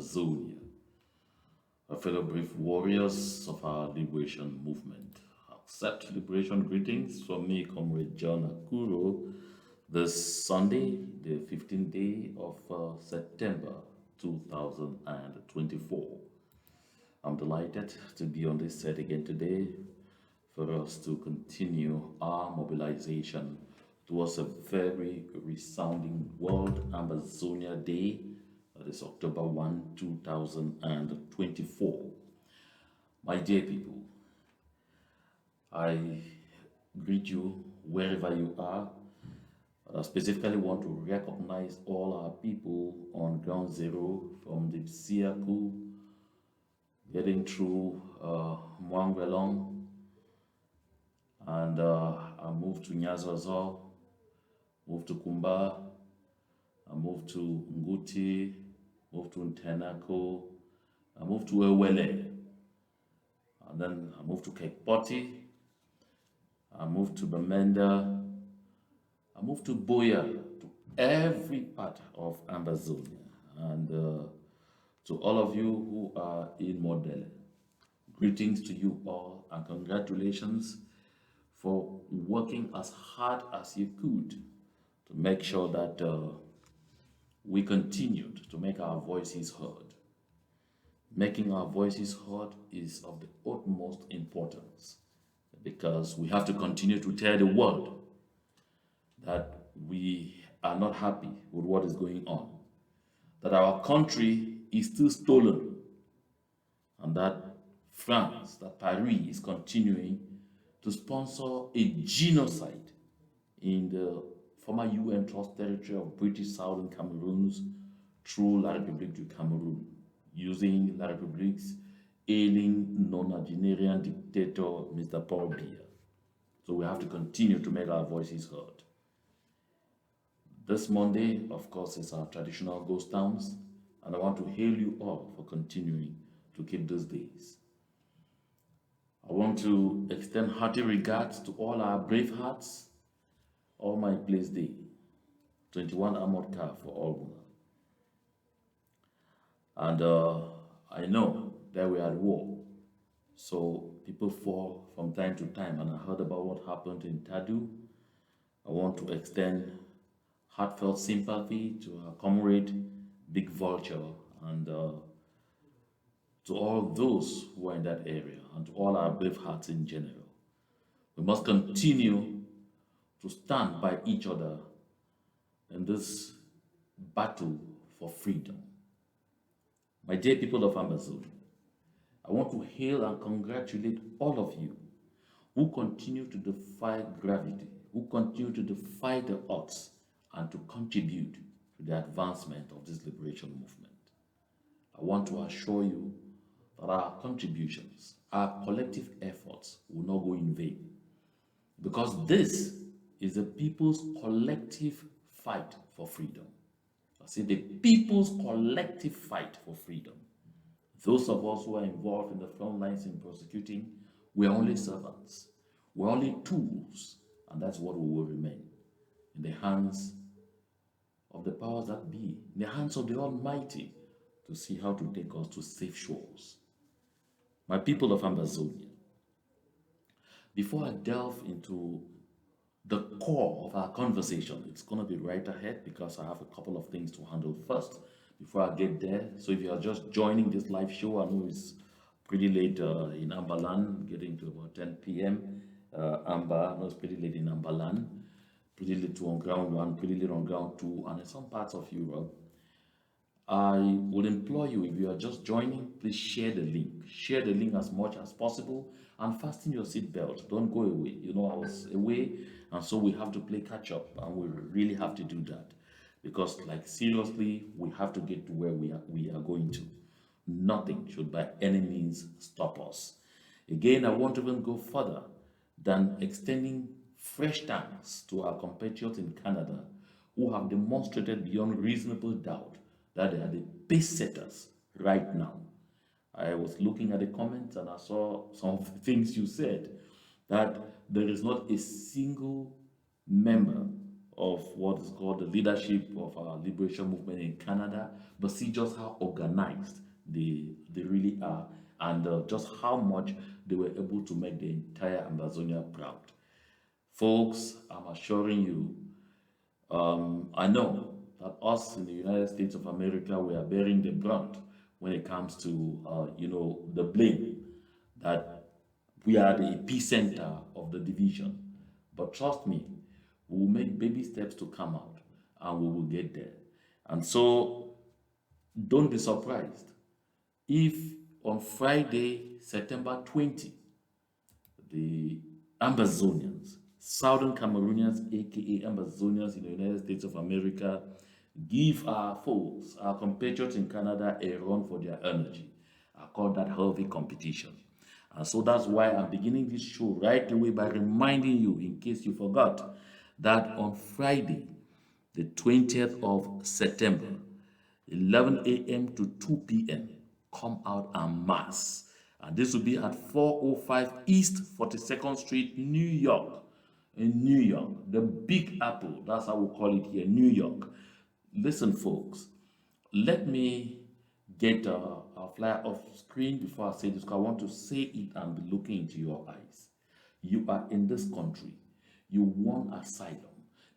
Amazonia, our fellow brave warriors of our liberation movement. Accept liberation greetings from me, Comrade John Akuro, this Sunday, the 15th day of September 2024. I'm delighted to be on this set again today for us to continue our mobilization towards a very resounding World Ambazonia Day. That is October 1, 2024. My dear people, I greet you wherever you are. I specifically want to recognize all our people on ground zero from the Siaku, getting through Mwangwelong, and I moved to Nyazazo, moved to Kumba, I moved to Nguti, moved to Ntenako, I moved to Ewele, and then I moved to Kekpoti, I moved to Bamenda, I moved to Boya, to every part of Ambazonia, and to all of you who are in Modele, greetings to you all and congratulations for working as hard as you could to make sure that we continued to make our voices heard. Making our voices heard is of the utmost importance because we have to continue to tell the world that we are not happy with what is going on, that our country is still stolen, and that France, that Paris is continuing to sponsor a genocide in the former UN Trust territory of British Southern Cameroons through La République du Cameroun, using La République's ailing nonagénarian dictator, Mr. Paul Biya. So we have to continue to make our voices heard. This Monday, of course, is our traditional ghost towns, and I want to hail you all for continuing to keep these days. I want to extend hearty regards to all our brave hearts. All My Place Day, 21 armored car for all. And I know that we are at war, so people fall from time to time, and I heard about what happened in Tadu. I want to extend heartfelt sympathy to our comrade Big Vulture and to all those who are in that area and to all our brave hearts in general. We must continue to stand by each other in this battle for freedom. My dear people of Amazon, I want to hail and congratulate all of you who continue to defy gravity, who continue to defy the odds, and to contribute to the advancement of this liberation movement. I want to assure you that our contributions, our collective efforts will not go in vain, because this is the people's collective fight for freedom. I say the people's collective fight for freedom. Those of us who are involved in the front lines in prosecuting, we are only servants. We're only tools, and that's what we will remain, in the hands of the powers that be, in the hands of the Almighty, to see how to take us to safe shores. My people of Ambazonia, before I delve into the core of our conversation, it's going to be right ahead because I have a couple of things to handle first before I get there. So if you are just joining this live show, I know it's pretty late in Ambalan, getting to about 10 p.m. Amba, I know it's pretty late in Ambalan, pretty late on ground one, pretty late on ground two, and in some parts of Europe. I would implore you, if you are just joining, please share the link. Share the link as much as possible and fasten your seatbelt. Don't go away. You know, I was away, and so we have to play catch up, and we really have to do that because, like, seriously, we have to get to where we are going to. Nothing should by any means stop us. Again, I won't even go further than extending fresh thanks to our compatriots in Canada who have demonstrated beyond reasonable doubt that they are the pace setters right now. I was looking at the comments and I saw some of the things you said, that there is not a single member of what is called the leadership of our liberation movement in Canada, but see just how organized they really are, and just how much they were able to make the entire Ambazonia proud. Folks, I'm assuring you, I know that us in the United States of America, we are bearing the brunt when it comes to, the blame that we are the epicenter of the division. But trust me, we will make baby steps to come out and we will get there. And so don't be surprised if on Friday, September 20, the Ambazonians, Southern Cameroonians, aka Ambazonians in the United States of America, give our foes, our compatriots in Canada, a run for their energy. I call that healthy competition. And so that's why I'm beginning this show right away by reminding you, in case you forgot, that on Friday, the 20th of September, 11 a.m. to 2 p.m., come out en masse. And this will be at 405 East 42nd Street, New York. In New York, the Big Apple, that's how we call it here, New York. Listen, folks, let me get a flyer off screen before I say this, because I want to say it and be looking into your eyes. You are in this country. You want asylum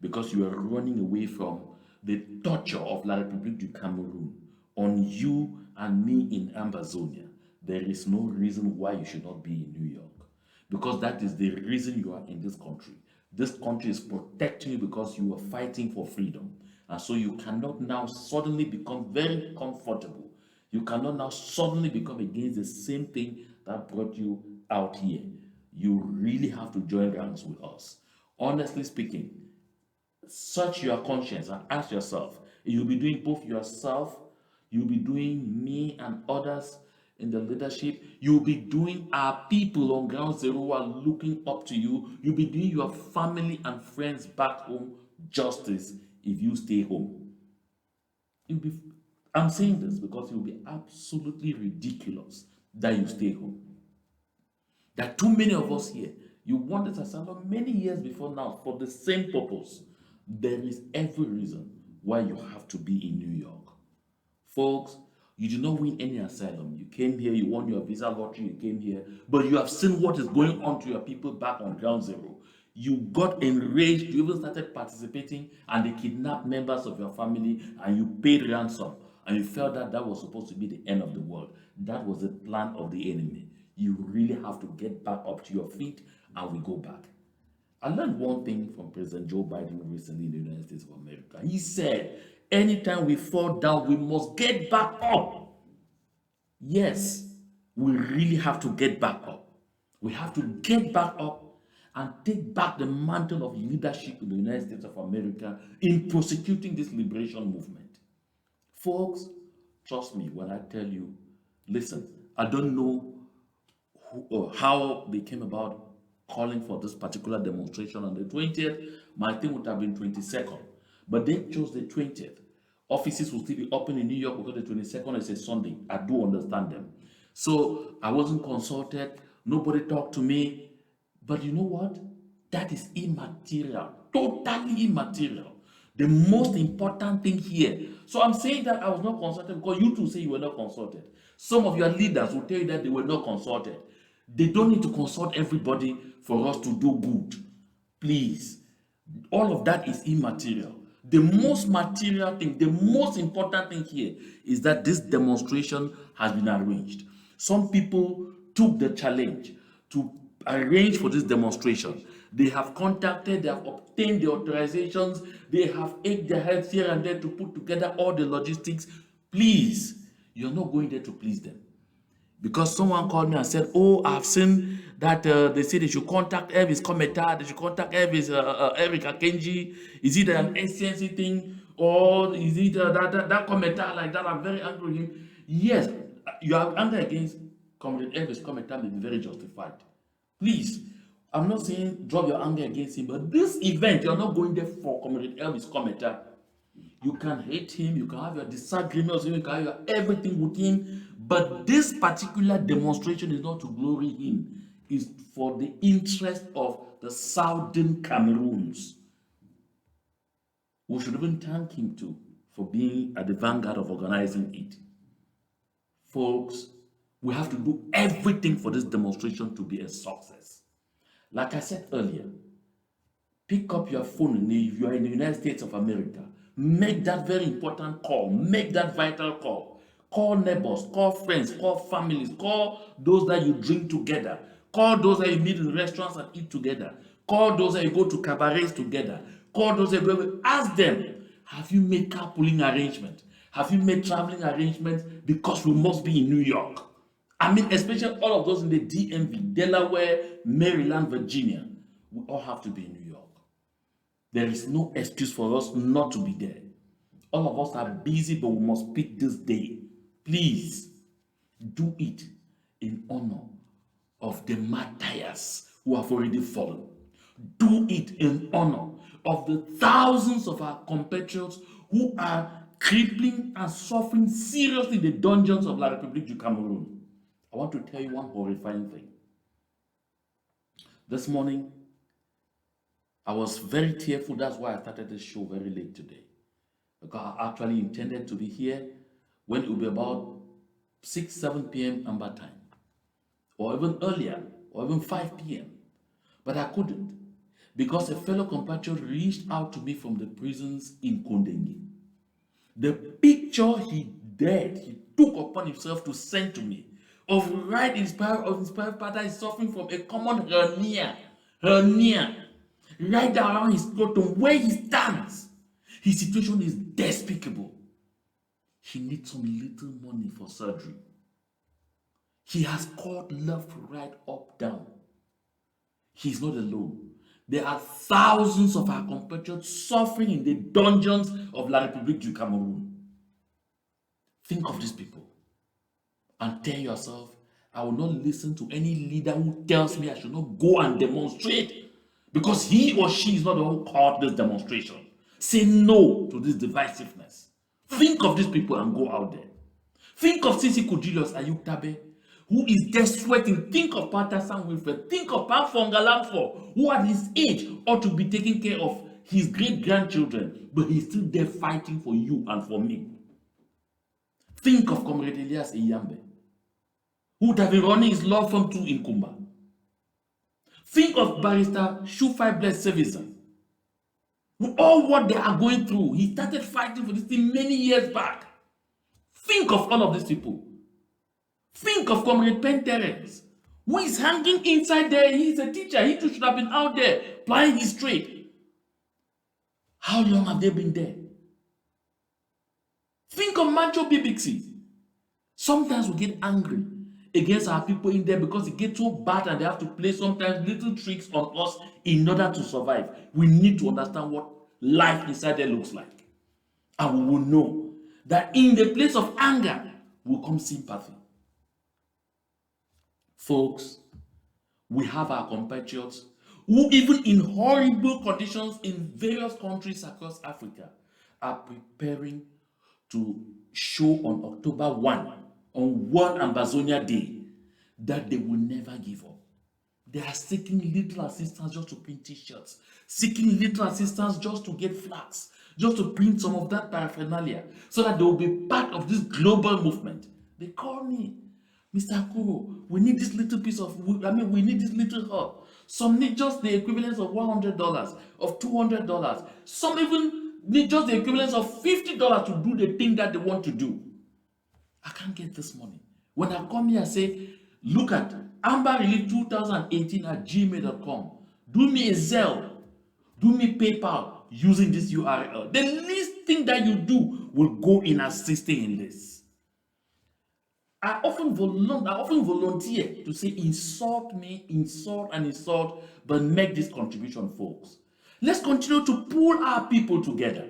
because you are running away from the torture of La République du Cameroun on you and me in Ambazonia. There is no reason why you should not be in New York, because that is the reason you are in this country. This country is protecting you because you are fighting for freedom. And so you cannot now suddenly become very comfortable. You cannot now suddenly become against the same thing that brought you out here. You really have to join ranks with us. Honestly speaking, search your conscience and ask yourself, you'll be doing both yourself, you'll be doing me and others in the leadership, you'll be doing our people on ground zero who are looking up to you, you'll be doing your family and friends back home justice if you stay home. I'm saying this because it will be absolutely ridiculous that you stay home. There are too many of us here. You wanted asylum many years before now for the same purpose. There is every reason why you have to be in New York. Folks, you did not win any asylum. You came here, you won your visa lottery, you came here, but you have seen what is going on to your people back on ground zero. You got enraged, you even started participating, and they kidnapped members of your family, and you paid ransom, and you felt that that was supposed to be the end of the world. That was the plan of the enemy. You really have to get back up to your feet, and we go back. I learned one thing from President Joe Biden recently in the United States of America. He said, anytime we fall down, we must get back up. Yes, we really have to get back up. We have to get back up and take back the mantle of leadership in the United States of America in prosecuting this liberation movement. Folks, trust me when I tell you, listen, I don't know who, or how they came about calling for this particular demonstration on the 20th. My thing would have been 22nd, but they chose the 20th. Offices will still be open in New York because the 22nd is a Sunday. I do understand them. So I wasn't consulted. Nobody talked to me. But you know what? That is immaterial. Totally immaterial. The most important thing here. So I'm saying that I was not consulted because you two say you were not consulted. Some of your leaders will tell you that they were not consulted. They don't need to consult everybody for us to do good. Please. All of that is immaterial. The most material thing, the most important thing here is that this demonstration has been arranged. Some people took the challenge to arrange for this demonstration. They have contacted, they have obtained the authorizations, they have ached their heads here and there to put together all the logistics. Please, you're not going there to please them. Because someone called me and said, oh, I've seen that they say they should contact Elvis Kometa, they should contact Elvis Eric Akenji. Is it an SCNC thing? Or is it that Kometa like that? I'm very angry with him. Yes, your anger against Comrade Elvis Kometa may be very justified. Please, I'm not saying drop your anger against him, but this event, you're not going there for Comrade Elvis Kometa. You can hate him, you can have your disagreements, you can have your everything with him, but this particular demonstration is not to glory him. It's for the interest of the Southern Cameroons. We should even thank him too for being at the vanguard of organizing it. Folks, we have to do everything for this demonstration to be a success. Like I said earlier, pick up your phone if you are in the United States of America. Make that very important call. Make that vital call. Call neighbors, call friends, call families, call those that you drink together. Call those that you meet in restaurants and eat together. Call those that you go to cabarets together. Call those that you go. Ask them, have you made carpooling arrangements? Have you made traveling arrangements? Because we must be in New York. I mean, especially all of those in the DMV, Delaware, Maryland, Virginia. We all have to be in New York. There is no excuse for us not to be there. All of us are busy, but we must pick this day. Please do it in honor of the martyrs who have already fallen. Do it in honor of the thousands of our compatriots who are crippling and suffering seriously in the dungeons of La République du Cameroun. I want to tell you one horrifying thing. This morning, I was very tearful. That's why I started this show very late today. Because I actually intended to be here when it will be about 6, 7 p.m. Amber time. Or even earlier, or even 5 p.m. But I couldn't. Because a fellow compatriot reached out to me from the prisons in Kondengi. The picture he took upon himself to send to me of inspired father is suffering from a common hernia, right around his scrotum where he stands. His situation is despicable. He needs some little money for surgery. He has called left, right, up, down. He's not alone. There are thousands of our compatriots suffering in the dungeons of La République du Cameroun. Think of these people and tell yourself, I will not listen to any leader who tells me I should not go and demonstrate because he or she is not the one who called this demonstration. Say no to this divisiveness. Think of these people and go out there. Think of Sisi Kujilius Ayuktabe, who is there sweating. Think of Patterson Wilfred. Think of Panfongalamfo, who at his age ought to be taking care of his great-grandchildren, but he's still there fighting for you and for me. Think of Comrade Elias Iyambe, who would have been running his law firm too in Kumba. Think of Barrister Shufai Bless Sevisa. With all what they are going through, he started fighting for this thing many years back. Think of all of these people. Think of Comrade Penterens, who is hanging inside there. He's a teacher. He too should have been out there plying his trade. How long have they been there? Think of Mancho Bibixi. Sometimes we get angry against our people in there because it gets so bad and they have to play sometimes little tricks on us in order to survive. We need to understand what life inside there looks like. And we will know that in the place of anger will come sympathy. Folks, we have our compatriots who even in horrible conditions in various countries across Africa are preparing to show on October 1, on World Ambazonia Day, that they will never give up. They are seeking little assistance just to print t-shirts, seeking little assistance just to get flags, just to print some of that paraphernalia, so that they will be part of this global movement. They call me, Mr. Kuro, we need this little piece of, we need this little help. Some need just the equivalent of $100, of $200. Some even need just the equivalent of $50 to do the thing that they want to do. I can't get this money. When I come here, I say, look at amberrelief2018@gmail.com. Do me a Zelle. Do me PayPal using this URL. The least thing that you do will go in assisting in this. I often volunteer to say, insult me, insult and insult, but make this contribution, folks. Let's continue to pull our people together.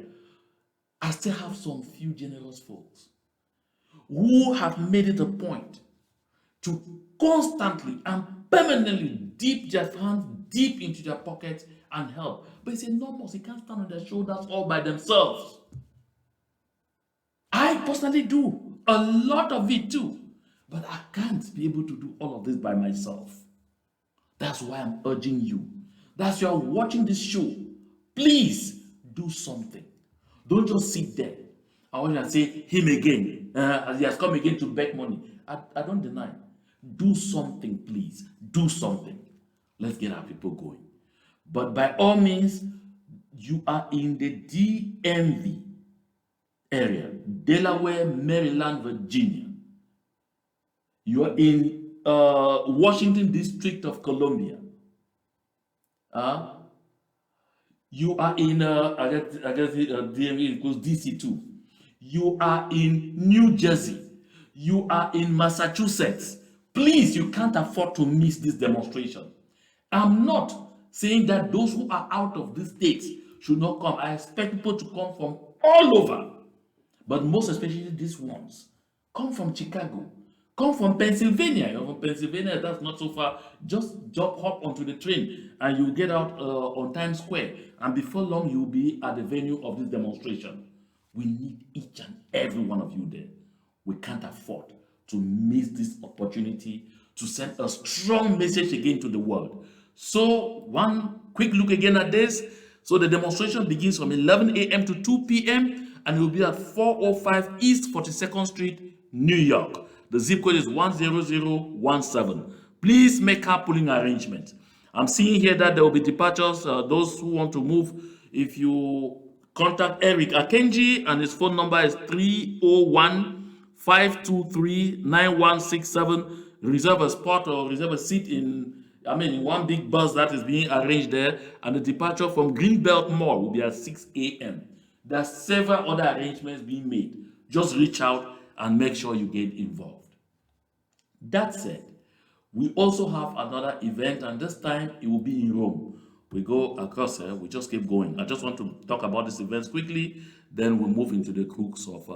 I still have some few generous folks who have made it a point to constantly and permanently dip their hands deep into their pockets and help. But it's enormous. They can't stand on their shoulders all by themselves. I personally do a lot of it too, but I can't be able to do all of this by myself. That's why I'm urging you. That's why you're watching this show. Please do something. Don't just sit there. I want to say him again, as he has come again to beg money. I don't deny. Do something, please. Do something. Let's get our people going. But by all means, you are in the DMV area, Delaware, Maryland, Virginia. You are in Washington District of Columbia. You are in, I guess DMV includes DC too. You are in New Jersey. You are in Massachusetts. Please, you can't afford to miss this demonstration. I'm not saying that those who are out of these states should not come. I expect people to come from all over, but most especially these ones. Come from Chicago. Come from Pennsylvania. You're from Pennsylvania, that's not so far. Just hop onto the train and you'll get out on Times Square. And before long, you'll be at the venue of this demonstration. We need each and every one of you there. We can't afford to miss this opportunity to send a strong message again to the world. So, one quick look again at this. So, the demonstration begins from 11 a.m. to 2 p.m. and it will be at 405 East 42nd Street, New York. The zip code is 10017. Please make carpooling arrangements. I'm seeing here that there will be departures. Those who want to move, if you contact Eric Akenji, and his phone number is 301-523-9167. Reserve a spot or reserve a seat in one big bus that is being arranged there. And the departure from Greenbelt Mall will be at 6 a.m. There are several other arrangements being made. Just reach out and make sure you get involved. That said, we also have another event, and this time it will be in Rome. We go across here, we just keep going. I just want to talk about this event quickly, then we'll move into the crux of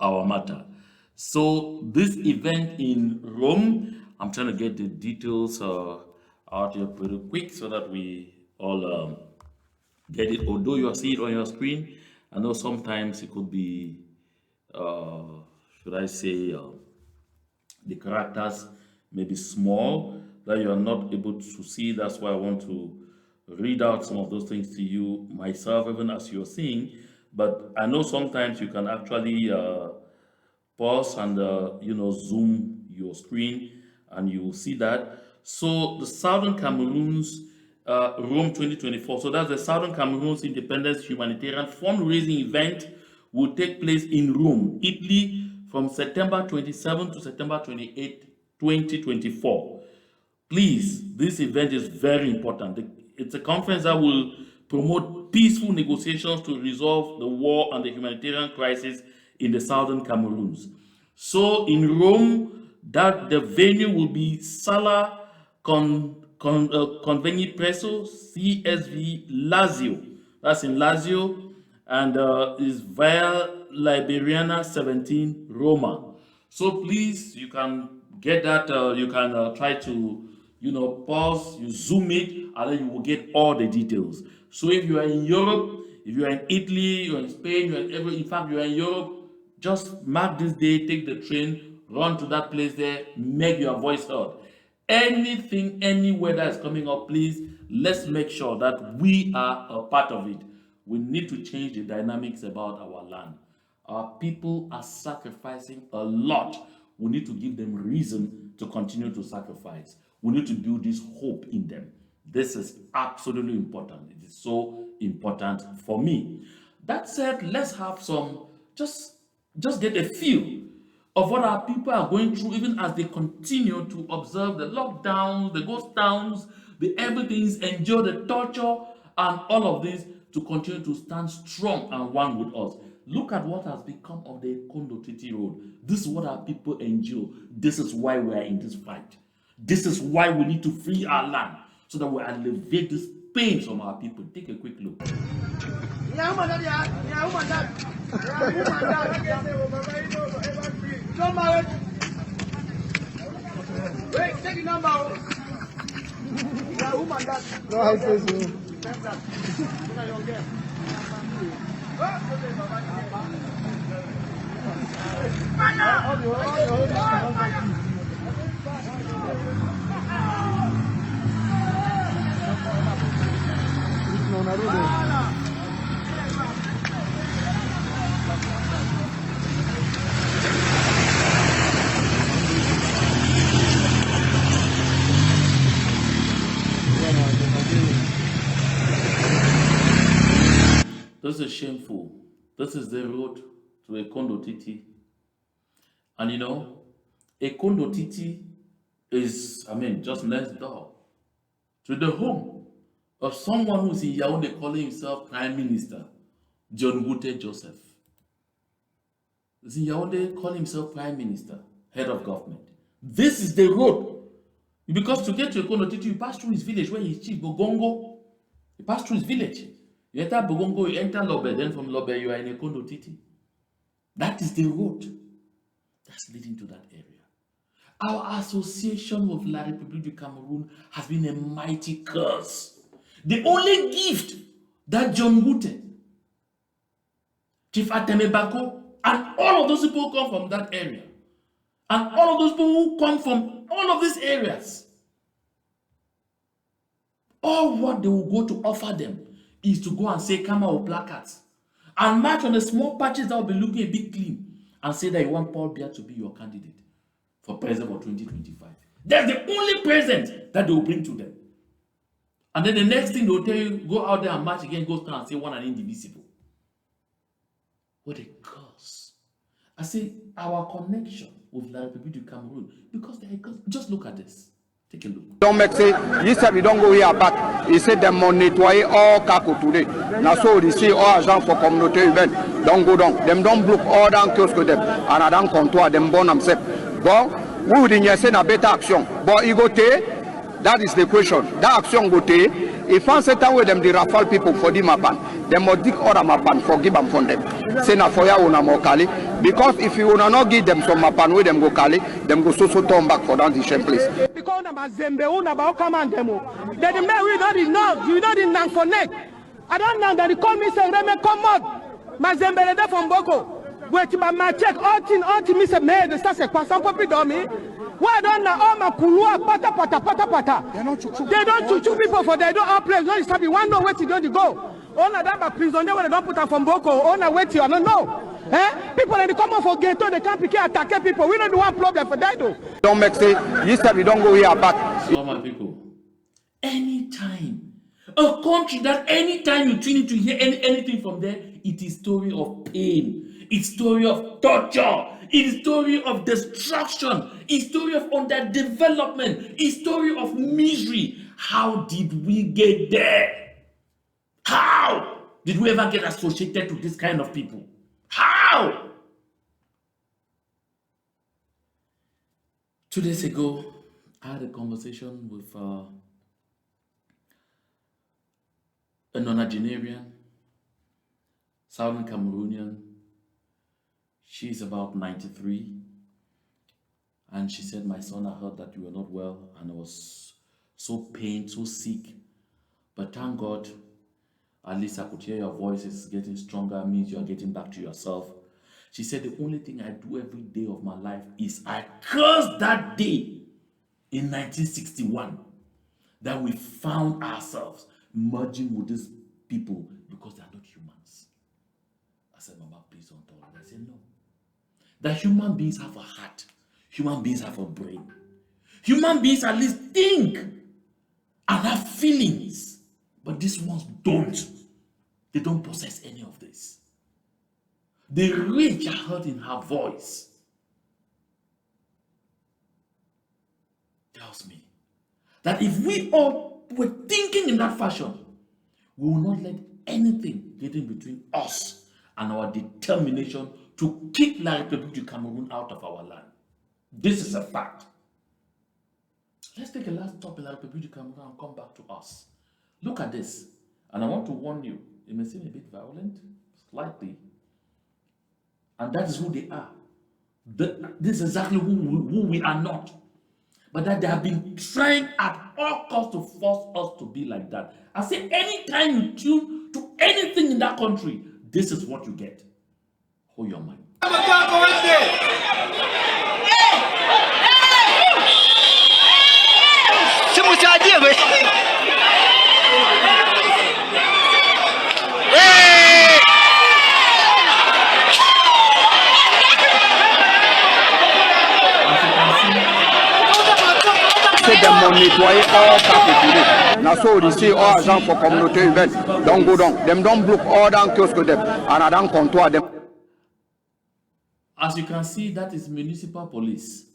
our matter. So this event in Rome, I'm trying to get the details out here pretty quick so that we all get it. Although you see it on your screen, I know sometimes it could be, should I say, the characters may be small, that you are not able to see. That's why I want to read out some of those things to you myself, even as you're seeing. But I know sometimes you can actually pause and zoom your screen, and you will see that. So the Southern Cameroon's Rome 2024. So that's the Southern Cameroon's Independence Humanitarian Fundraising Event will take place in Rome, Italy, from September 27 to September 28, 2024. Please, this event is very important. It's a conference that will promote peaceful negotiations to resolve the war and the humanitarian crisis in the Southern Cameroons. So in Rome, that the venue will be Sala Convegni Presso, CSV Lazio. That's in Lazio, and is via Liberiana 17, Roma. So please, you can get that. You can try to, pause, you zoom it, and then you will get all the details. So if you are in Europe, if you are in Italy, you're in Spain, in fact, you are in Europe, just mark this day, take the train, run to that place there, make your voice heard. Anything, anywhere that is coming up, please, let's make sure that we are a part of it. We need to change the dynamics about our land. Our people are sacrificing a lot. We need to give them reason to continue to sacrifice. We need to build this hope in them. This is absolutely important. It is so important for me. That said, let's have some, just get a feel of what our people are going through, even as they continue to observe the lockdowns, the ghost towns, the everything's, endure the torture, and all of this, to continue to stand strong and one with us. Look at what has become of the Kondo Titi Road. This is what our people endure. This is why we are in this fight. This is why we need to free our land, so that we alleviate this pain from our people. Take a quick look. Wait, take the number. No, I say so. This is shameful. This is the road to a Kondo Titi. And you know, a Kondo Titi is, just next door to the home of someone who's in Yaoundé calling himself Prime Minister, John Wute Joseph. He's in Yaoundé calling himself Prime Minister, head of government. This is the road. Because to get to Kondo Titi, you pass through his village where he's chief, Bogongo. You pass through his village. You enter Bogongo, you enter Lobe, then from Lobe you are in a Kondo Titi. That is the road that's leading to that area. Our association with La République du Cameroun has been a mighty curse. The only gift that John Wute, Chief Atemebako, and all of those people come from that area, and all of those people who come from all of these areas, all what they will go to offer them is to go and say, come out with placards and march on the small patches that will be looking a bit clean and say that you want Paul Biya to be your candidate for president for 2025. That's the only present that they will bring to them. And then the next thing they'll tell you, go out there and march again, go stand and say one and indivisible. What a curse. I say our connection with La République du Cameroun, because they are, just look at this. Take a look. Don't make say, you said we don't go here back. He said them on nettoyer all Kako today. Now so they see all agents for community event. Don't go down. Them don't block all down close to them. And I don't contour them born themselves. But we would in say a better action. But you go take, that is the question. That action go take. If I say time with them the Rafale people for the mapan, they must dig all the mapan forgive them from them. Say na for ya una mo kali. Because if you will not give them some mapan with them go kali, them go so turn back for that same place. Because na zembe una ba command them. They the man we don't know, you don't nang for neck. I don't know that they call me say Reme come out. Ma zembe there from Boko. Wait my check all thing me say me the start say kwasan popi do me. Why don't na all my kulua pata. They don't chuchu people for they don't place. No stop you want know where to go. All of them are prisoners when they don't put them from Boko. All na wait you I don't know. People in the common for ghetto, they can't pick attack people. We don't want problem for that though. Don't make say, you said we don't go here back. So my people, anytime, a country that anytime you tune in to hear anything from there, it is story of pain, it's story of torture, it's story of destruction, it's story of underdevelopment, it's story of misery. How did we get there? How did we ever get associated to this kind of people? How? 2 days ago, I had a conversation with a nonagenian, Southern Cameroonian. She's about 93. And she said, my son, I heard that you were not well. And I was so pained, so sick. But thank God, at least I could hear your voice is getting stronger, means you are getting back to yourself. She said, the only thing I do every day of my life is I curse that day in 1961 that we found ourselves merging with these people because they are not humans. I said, Mama, please don't talk. I said, no. That human beings have a heart. Human beings have a brain. Human beings at least think and have feelings. But these ones don't. They don't possess any of this. The rage I heard in her voice tells me that if we all were thinking in that fashion, we will not let anything get in between us and our determination to kick La République du Cameroun out of our land. This is a fact. Let's take a last stop in La République du Cameroun and come back to us. Look at this. And I want to warn you, it may seem a bit violent, slightly. And that is who they are. This is exactly who we are not. But that they have been trying at all costs to force us to be like that. I say, anytime you tune to anything in that country, this is what you get. Hold your mind. say them on nettoyer all cap today. Now so they say all agents for community event don't go down. Them don't block all down kiosks with them and I don't control them. As you can see, that is municipal police.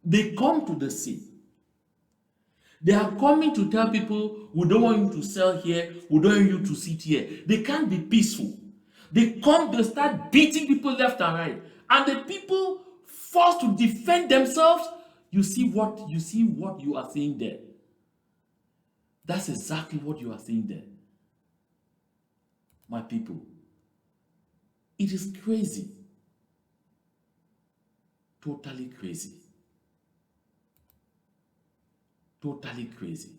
They come to the scene. They are coming to tell people, we don't want you to sell here, we don't want you to sit here. They can't be peaceful. They come, they start beating people left and right. And the people forced to defend themselves, you see what you are seeing there. That's exactly what you are seeing there. My people, it is crazy. Totally crazy. Totally crazy.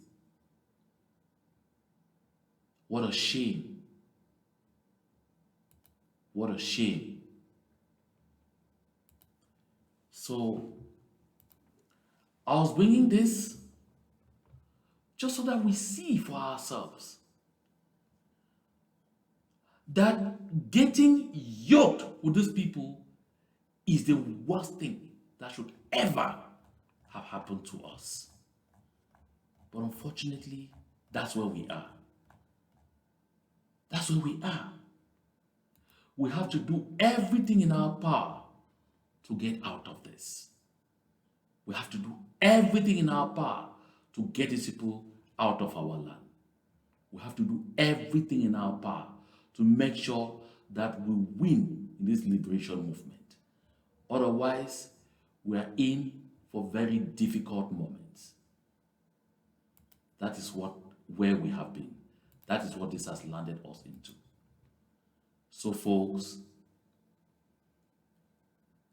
What a shame. What a shame. So, I was bringing this just so that we see for ourselves that getting yoked with these people is the worst thing that should ever have happened to us. But unfortunately, that's where we are. That's where we are. We have to do everything in our power to get out of this. We have to do everything in our power to get these people out of our land. We have to do everything in our power to make sure that we win in this liberation movement. Otherwise, we are in for very difficult moments. That is where we have been. That is what this has landed us into. So folks,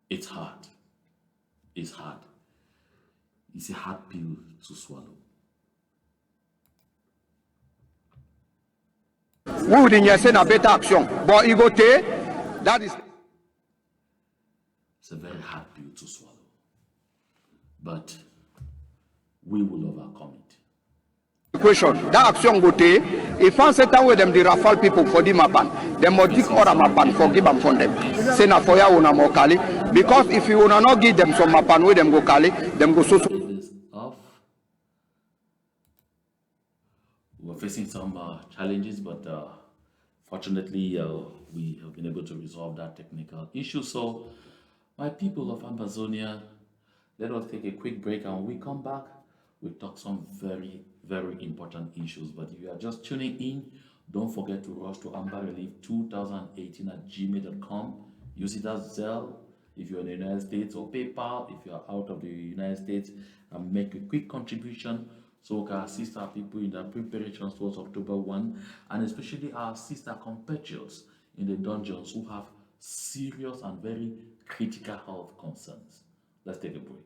it's hard. It's hard. It's a hard pill to swallow. We wouldn't say a better action, but you go take that is. It's a very hard pill to swallow. But we will overcome it. Question that action go take if I set away them the rafale people for the mapan, them must dig all mapan forgive them from them. Say na for ya una more kali because if you wanna not give them some mapan where them go kali, them go so. We're facing some challenges, but fortunately we have been able to resolve that technical issue. So my people of Ambazonia, let us take a quick break, and when we come back, we'll talk some very, very important issues. But if you are just tuning in, don't forget to rush to amberrelief2018@gmail.com. Use it as Zelle if you're in the United States, or PayPal if you're out of the United States, and make a quick contribution so we can assist our people in their preparations towards October 1, and especially our sister compatriots in the dungeons who have serious and very critical health concerns. Let's take a break.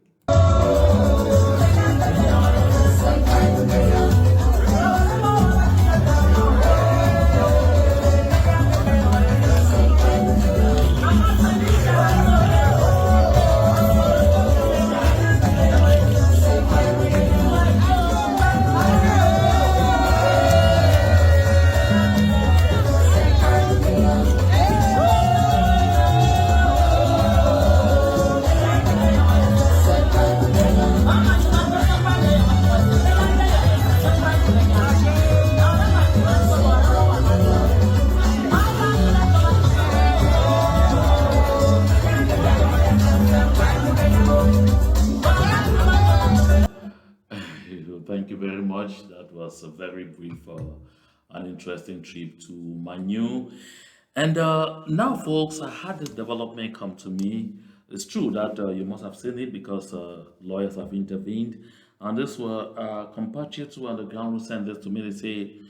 Thank you very much. That was a very brief and interesting trip to Manu. And now, folks, I had this development come to me. It's true that you must have seen it because lawyers have intervened. And this were compatriots who are on the ground who sent this to me. They say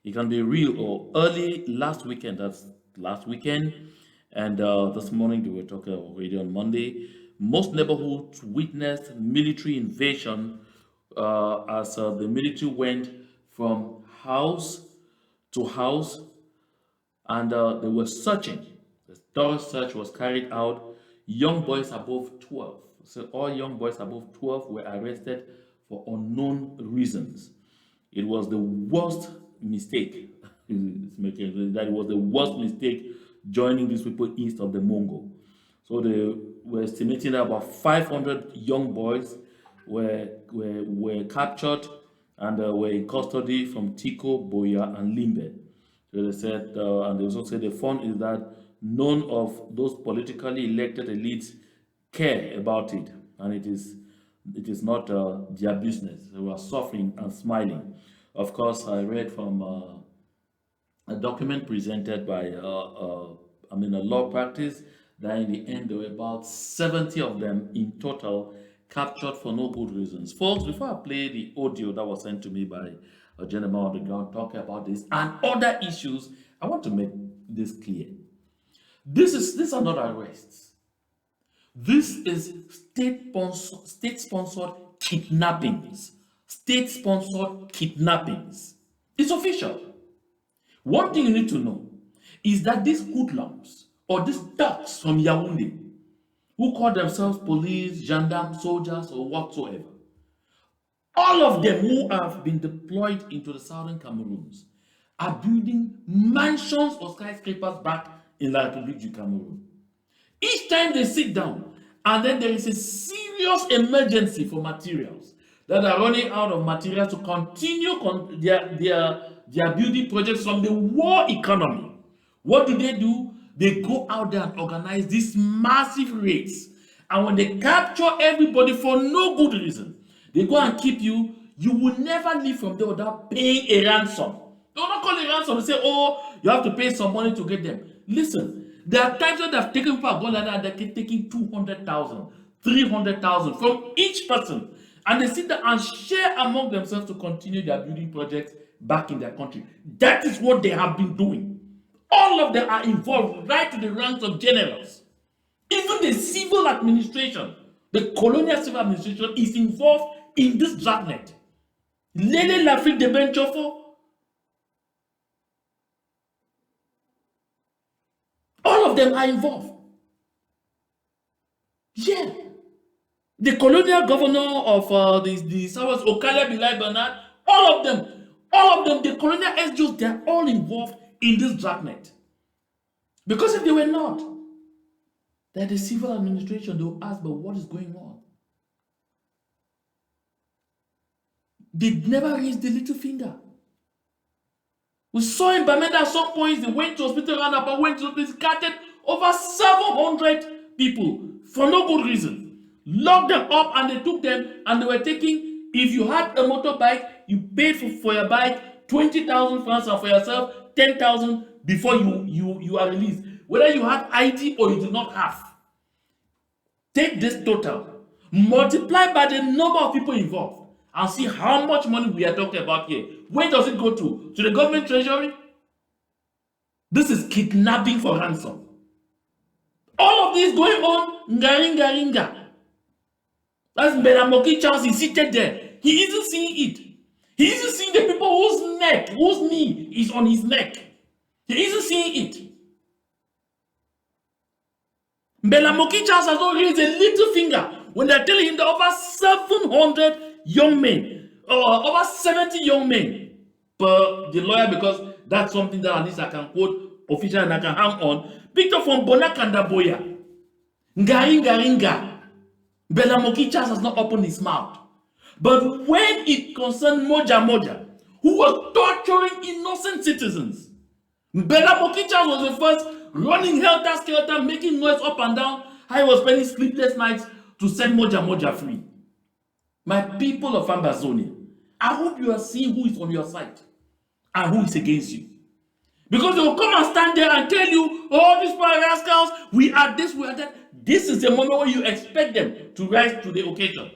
it can be real. Or early last weekend, that's last weekend, and this morning they were talking already on Monday. Most neighborhoods witnessed military invasion as the military went from house to house, and they were searching. The thorough search was carried out. Young boys above 12, so all young boys above 12 were arrested for unknown reasons. It was the worst mistake. That it was the worst mistake joining these people east of the Mongo. So the we're estimating that about 500 young boys were captured and were in custody from Tico, Boya, and Limbe. So they said, and they also said the fun is that none of those politically elected elites care about it, and it is not their business. They were suffering and smiling. Of course, I read from a document presented by a law practice that in the end there were about 70 of them in total captured for no good reasons. Folks, before I play the audio that was sent to me by a gentleman on the ground talking about this and other issues, I want to make this clear. These are not arrests. This is state-sponsored kidnappings. State-sponsored kidnappings. It's official. One thing you need to know is that these hoodlums or these thugs from Yaoundé who call themselves police, gendarmes, soldiers, or whatsoever, all of them who have been deployed into the southern Cameroons are building mansions or skyscrapers back in La République du Cameroon. Each time they sit down and then there is a serious emergency for materials that are running out of materials to continue their building projects from the war economy. What do? They go out there and organize these massive raids. And when they capture everybody for no good reason, they go and keep you. You will never leave from there without paying a ransom. They will not call it ransom. They say, oh, you have to pay some money to get them. Listen, there are times when they've taken people gone like that, they're taking 200,000, 300,000 from each person. And they sit there and share among themselves to continue their building projects back in their country. That is what they have been doing. All of them are involved right to the ranks of generals. Even the civil administration, the colonial civil administration is involved in this dragnet. Lele Lafrique de Benchofo. All of them are involved. Yeah. The colonial governor of the South, Okale Bilai Bernard, all of them, the colonial SGOs, they are all involved in this dragnet. Because if they were not, then the civil administration, they will ask, but what is going on? They never raised the little finger. We saw in Bamenda at some points, they went to hospital, ran about, went to hospital, scattered over 700 people for no good reason. Locked them up and they took them and they were taking, if you had a motorbike, you paid for your bike 20,000 francs and for yourself 10,000 before you are released. Whether you had ID or you did not have. Take this total, multiply by the number of people involved and see how much money we are talking about here. Where does it go to? To the government treasury? This is kidnapping for ransom. All of this going on, ngaringa. That's Mbelamoki Charles, he's seated there. He isn't seeing it. He isn't seeing the people whose knee is on his neck. He isn't seeing it. Mbelamoki Charles has not raised a little finger when they're telling him that over 700 young men, or over 70 young men per the lawyer, because that's something that at least I can quote official and I can hang on. Picked up from Bonakanda Boya. Ngaringa. Mbelamoki Charles has not opened his mouth. But when it concerned Moja, who was torturing innocent citizens, Mbelamoki Charles was the first running helter-skelter, making noise up and down. I was spending sleepless nights to set Moja free. My people of Ambazonia, I hope you are seeing who is on your side and who is against you. Because they will come and stand there and tell you, oh, these poor rascals, we are this, we are that. This is the moment where you expect them to rise to the occasion.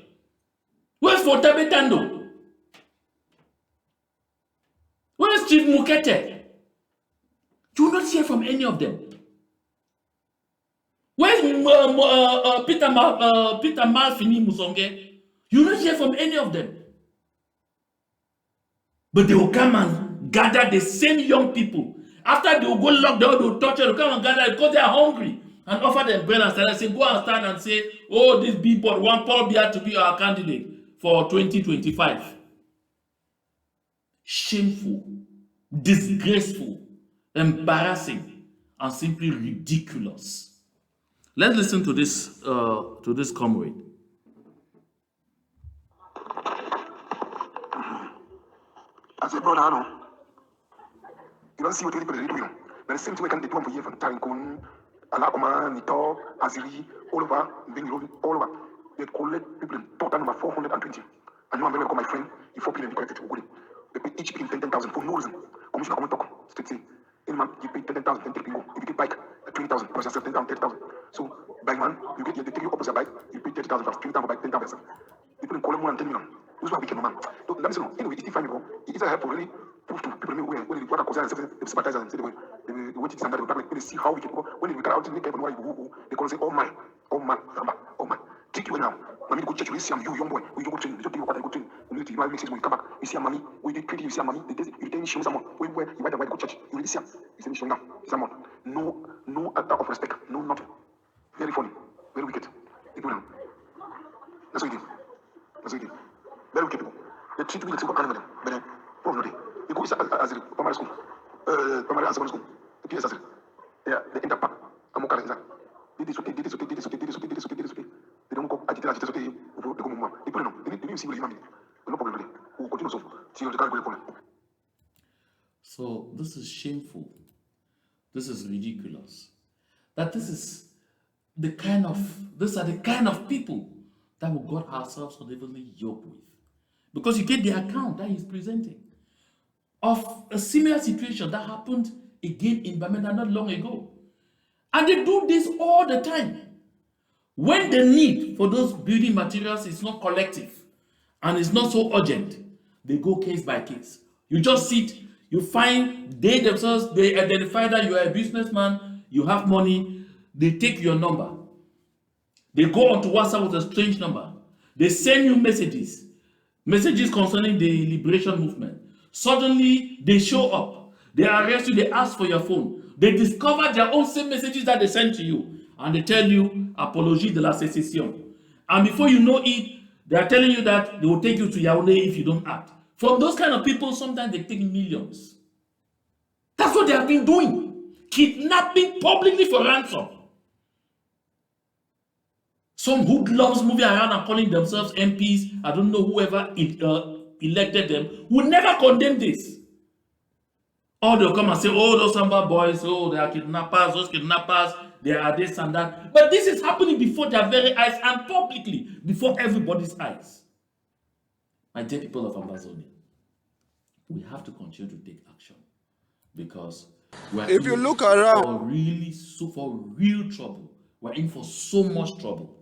Where's Fotabetando? Where's Chief Mukete? You will not hear from any of them. Where's Peter Malfini Musonge? You will not hear from any of them. But they will come and gather the same young people. After they will go lock down, they will torture, they will come and gather because they are hungry. And offer them bread and salad. Say, go and stand and say, oh, this billboard, one Paul Biya to be our candidate for 2025. Shameful, disgraceful, embarrassing, and simply ridiculous. Let's listen to this comrade. I said, brother, I know. You don't see what people are doing. But the same thing we can do for years from Tankun, Alakoma, Nito, Aziri, all over, all over. They collect people in total number 420. And you are very welcome, my friend. If 4 people collected to Google. They pay each people 10,000 for no reason. Commissioner, come and talk. Straight say, in man, you pay 10,000, 10 people. If you get bike, 20,000, plus yourself 10,000, 30,000. So, by man, you get, they take you up with your bike, you pay 30,000 plus 20,000 for bike, 10,000. People collect more than 10 million. This is why we came, man. Let me say, anyway, it's fine, it's a help to really prove to people when they work and sympathize and say they wait to stand there, they see how we can go. When we get out to make everyone they call say, oh man, take you now. Mommy go church, you see you young boy, we go train, you do what I go train. You need to make sense when you come back. You see mommy, we did pretty, you see mommy, you didn't show someone. Where you white go church, you really see him. You see show now, someone. No act of respect, no nothing. Very funny, very wicked. People now. That's what you did. Very wicked people. They treat me like super kind of them, but probably. You go as a primary school, primary and secondary school, the PS as yeah, they end up back. I'm okay. Did this. They don't go agitated. They go move. They put it on. They didn't see what you mean. No problem. We'll continue so. See what the guy. So this is shameful. This is ridiculous. That these are the kind of people that we got ourselves unevenly yoked with. Because you get the account that he's presenting of a similar situation that happened again in Bamenda not long ago. And they do this all the time. When the need for those building materials is not collective and it's not so urgent, they go case by case. You just sit, you find they themselves, they identify that you are a businessman, you have money, they take your number. They go onto WhatsApp with a strange number. They send you messages concerning the liberation movement. Suddenly, they show up. They arrest you. They ask for your phone. They discover their own same messages that they sent to you. And they tell you, apologie de la sécession. And before you know it, they are telling you that they will take you to Yaoundé if you don't act. From those kind of people, sometimes they take millions. That's what they have been doing. Kidnapping publicly for ransom. Some hoodlums moving around and calling themselves MPs, I don't know whoever elected them, will never condemn this. Or they'll come and say, oh, those Samba boys, oh, they are kidnappers, those kidnappers, they are this and that. But this is happening before their very eyes and publicly, before everybody's eyes. My dear people of Ambazonia, we have to continue to take action because we're If you look around, for real trouble. We're in for so much trouble.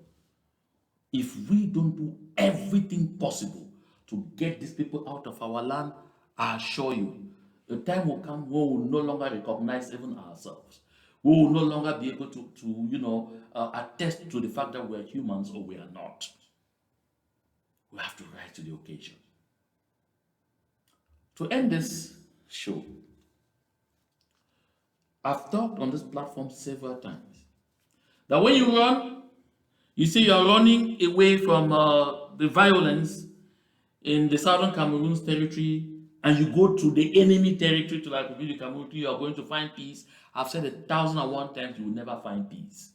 If we don't do everything possible to get these people out of our land, I assure you, the time will come when we will no longer recognize even ourselves. We will no longer be able to attest to the fact that we're humans or we are not. We have to rise to the occasion. To end this show, I've talked on this platform several times that when you run, you say you are running away from the violence in the southern Cameroon's territory, and you go to the enemy territory to like the Cameroon, you are going to find peace. I've said 1,001 times you will never find peace.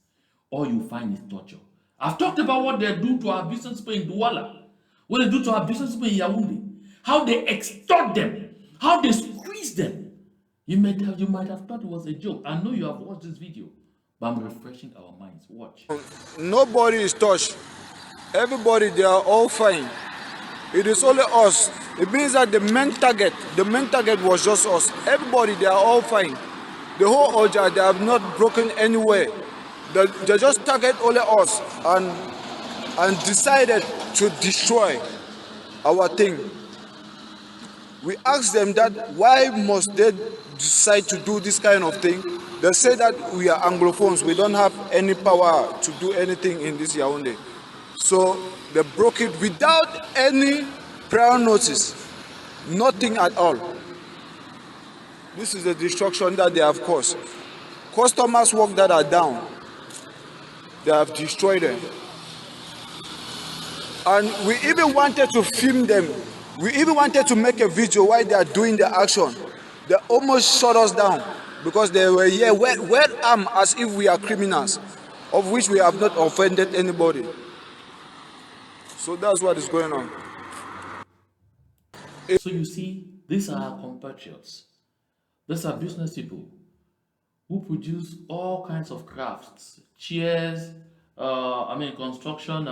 All you find is torture. I've talked about what they do to our business people in Douala, what they do to our business people in Yaoundé, how they extort them, how they squeeze them. You might have thought it was a joke. I know you have watched this video, but I'm refreshing our minds. Watch. nobody is touched. Everybody, they are all fine. It is only us. It means that the main target was just us. Everybody, they are all fine. The whole Oja, they have not broken anywhere. They just target only us and decided to destroy our thing. We asked them that why must they decide to do this kind of thing? They say that we are Anglophones. We don't have any power to do anything in this Yaoundé. So they broke it without any prior notice. Nothing at all. This is the destruction that they have caused. Customers' work that are down, they have destroyed them. And we even wanted to film them. We even wanted to make a video while they are doing the action. They almost shut us down because they were here, well armed as if we are criminals. of which we have not offended anybody. So that's what is going on. So you see, these are our compatriots. These are business people who produce all kinds of crafts, chairs, construction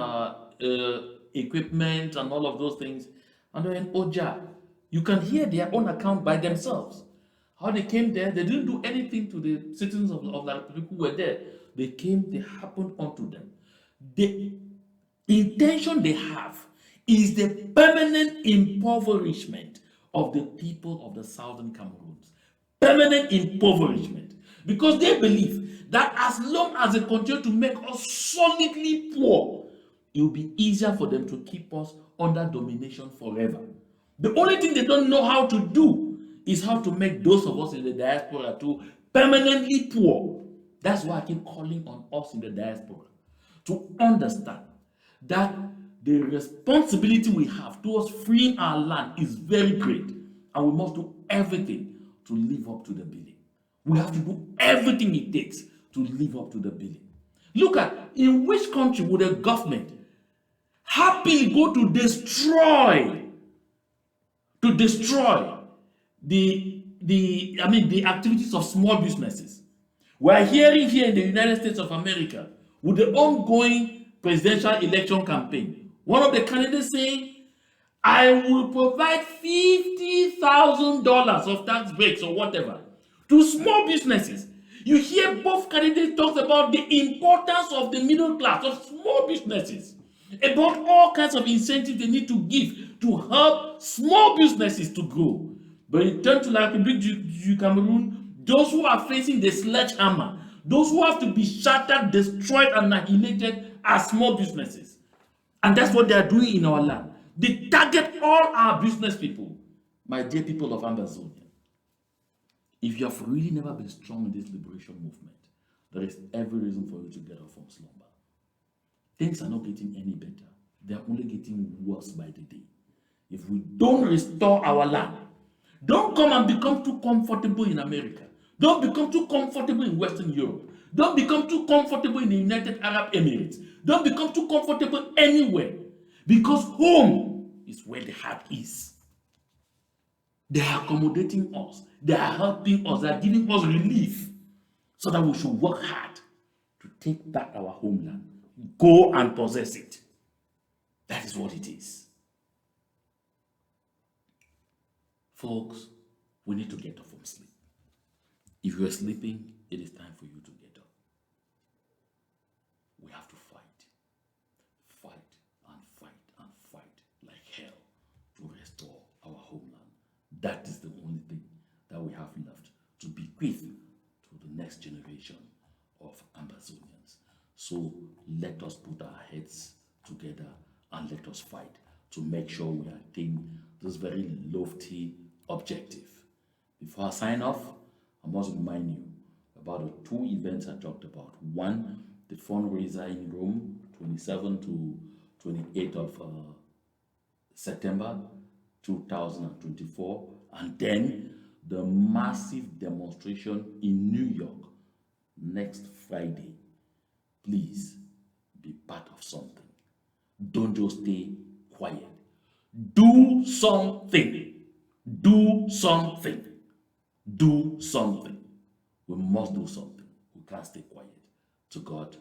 equipment, and all of those things. And they're in Oja. You can hear their own account by themselves. How they came there, they didn't do anything to the citizens of the people who were there. They came, they happened onto them. The intention they have is the permanent impoverishment of the people of the southern Cameroons. Permanent impoverishment. Because they believe that as long as they continue to make us solidly poor, it will be easier for them to keep us under domination forever. The only thing they don't know how to do is how to make those of us in the diaspora too permanently poor. That's why I keep calling on us in the diaspora to understand that the responsibility we have towards freeing our land is very great, and we must do everything to live up to the billing. We have to do everything it takes to live up to the billing. Look at, in which country would a government happily go to destroy the activities of small businesses? We are hearing here in the United States of America, with the ongoing presidential election campaign, one of the candidates saying, I will provide $50,000 of tax breaks or whatever to small businesses. You hear both candidates talk about the importance of the middle class, of small businesses, about all kinds of incentives they need to give to help small businesses to grow. But in turn to La République du Cameroun, those who are facing the sledgehammer, those who have to be shattered, destroyed, annihilated are small businesses. And that's what they are doing in our land. They target all our business people. My dear people of Ambazonia, if you have really never been strong in this liberation movement, there is every reason for you to get up from slumber. Things are not getting any better. They are only getting worse by the day. If we don't restore our land, don't come and become too comfortable in America. Don't become too comfortable in Western Europe. Don't become too comfortable in the United Arab Emirates. Don't become too comfortable anywhere. Because home is where the heart is. They are accommodating us. They are helping us. They are giving us relief so that we should work hard to take back our homeland. Go and possess it. That is what it is. Folks, we need to get up from sleep. If you are sleeping, it is time for you to get up. We have to fight. Fight and fight and fight like hell to restore our homeland. That is the only thing that we have left to bequeath to the next generation of Ambazonians. So let us put our heads together and let us fight to make sure we attain this very lofty objective. Before I sign off, I must remind you about the two events I talked about. One, the fundraiser in Rome, 27 to 28 of September 2024, and then the massive demonstration in New York next Friday. Please be part of something. Don't just stay quiet. Do something. Do something. Do something. We must do something. We can't stay quiet. To God